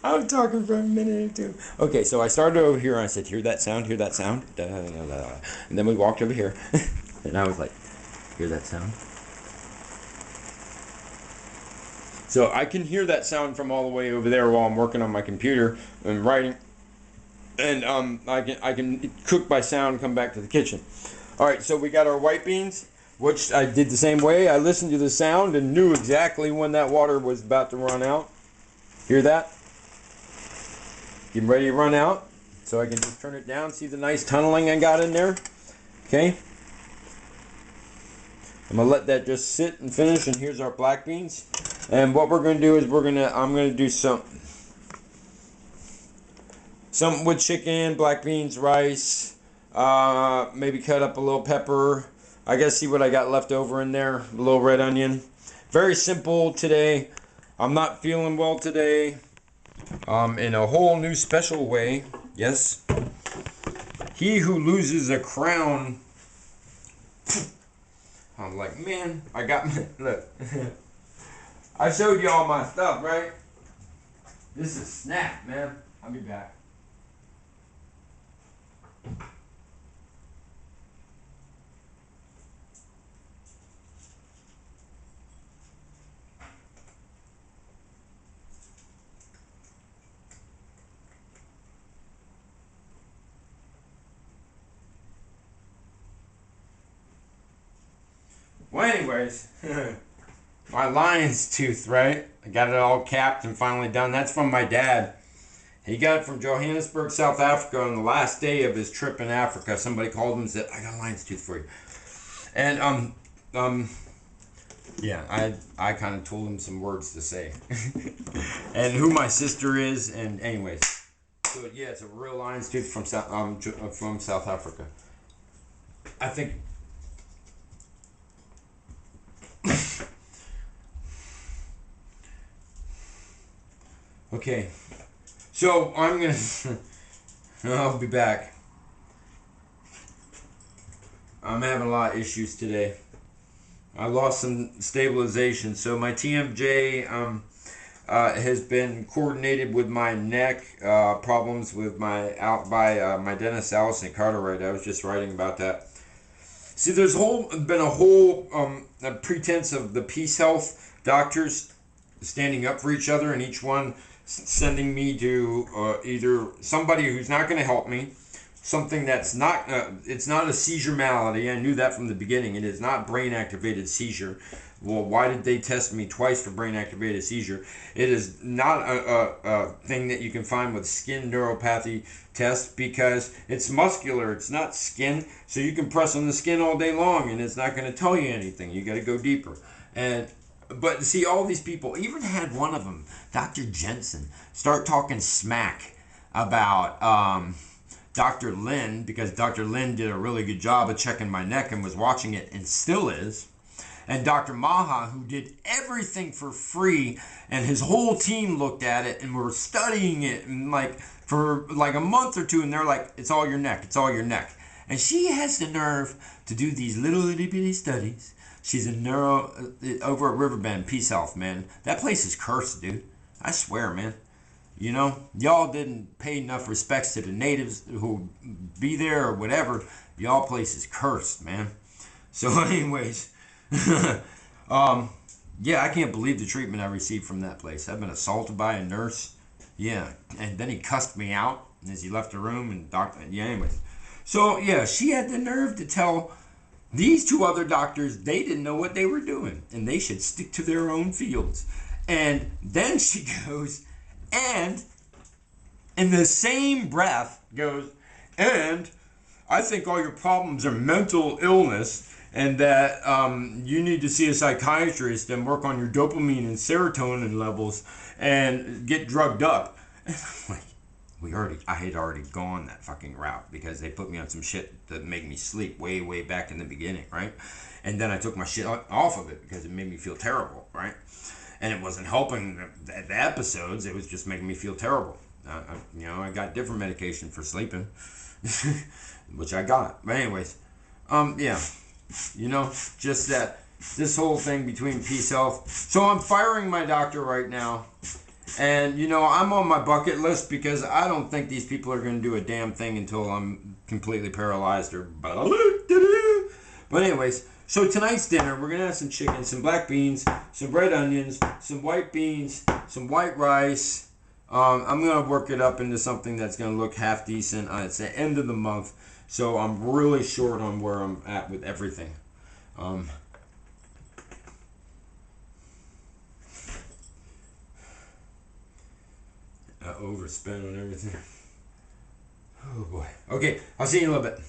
I'm talking for a minute or two. Okay, so I started over here and I said, hear that sound, hear that sound. Da, da, da, da. And then we walked over here and I was like, hear that sound? So I can hear that sound from all the way over there while I'm working on my computer and writing. And I can cook by sound and come back to the kitchen. Alright, so we got our white beans, which I did the same way. I listened to the sound and knew exactly when that water was about to run out. Hear that? Getting ready to run out. So I can just turn it down. See the nice tunneling I got in there? Okay. I'm going to let that just sit and finish. And here's our black beans. And what we're going to do is I'm going to do something with chicken, black beans, rice. Maybe cut up a little pepper. I gotta see what I got left over in there. A little red onion. Very simple today. I'm not feeling well today. In a whole new special way. Yes. He who loses a crown. I'm like, man, I got my, look. I showed you all my stuff, right? This is S.N.A.P, man. I'll be back. Well, anyways, my lion's tooth, right? I got it all capped and finally done. That's from my dad. He got it from Johannesburg, South Africa on the last day of his trip in Africa. Somebody called him and said, I got a lion's tooth for you. And, yeah, I kind of told him some words to say. And who my sister is, and anyways. So, yeah, it's a real lion's tooth from South Africa. I think... Okay, so I'm gonna, I'll be back. I'm having a lot of issues today. I lost some stabilization, so my TMJ has been coordinated with my neck problems with my my dentist Alice and Cartwright. I was just writing about that. See, there's been a whole pretense of the Peace Health doctors standing up for each other, and each one sending me to either somebody who's not going to help me, something that's not, it's not a seizure malady. I knew that from the beginning. It is not brain-activated seizure. Well, why did they test me twice for brain-activated seizure? It is not a thing that you can find with skin neuropathy test because it's muscular. It's not skin, so you can press on the skin all day long, and it's not going to tell you anything. You got to go deeper. But see, all these people, even had one of them, Dr. Jensen, start talking smack about Dr. Lin, because Dr. Lin did a really good job of checking my neck and was watching it and still is. And Dr. Maha, who did everything for free, and his whole team looked at it and were studying it and for a month or two, and they're like, it's all your neck, it's all your neck. And she has the nerve to do these little itty bitty studies. She's a neuro over at Riverbend, Peace Health, man. That place is cursed, dude. I swear, man. You know, y'all didn't pay enough respects to the natives who be there or whatever. Y'all place is cursed, man. So, anyways, yeah, I can't believe the treatment I received from that place. I've been assaulted by a nurse. Yeah, and then he cussed me out as he left the room. And yeah, anyways. So, yeah, she had the nerve to tell these two other doctors they didn't know what they were doing and they should stick to their own fields. And then she goes, and in the same breath goes, and I think all your problems are mental illness and that you need to see a psychiatrist and work on your dopamine and serotonin levels and get drugged up. And I'm like, I had already gone that fucking route because they put me on some shit that made me sleep way back in the beginning, right? And then I took my shit off of it because it made me feel terrible, right? And it wasn't helping the episodes. It was just making me feel terrible. You know, I got different medication for sleeping, which I got. But anyways, yeah, you know, just that this whole thing between Peace Health. So I'm firing my doctor right now. And, you know, I'm on my bucket list because I don't think these people are going to do a damn thing until I'm completely paralyzed or... But anyways, so tonight's dinner, we're going to have some chicken, some black beans, some red onions, some white beans, some white rice. I'm going to work it up into something that's going to look half decent. It's the end of the month, so I'm really short on where I'm at with everything. I overspent on everything. Oh boy. Okay, I'll see you in a little bit.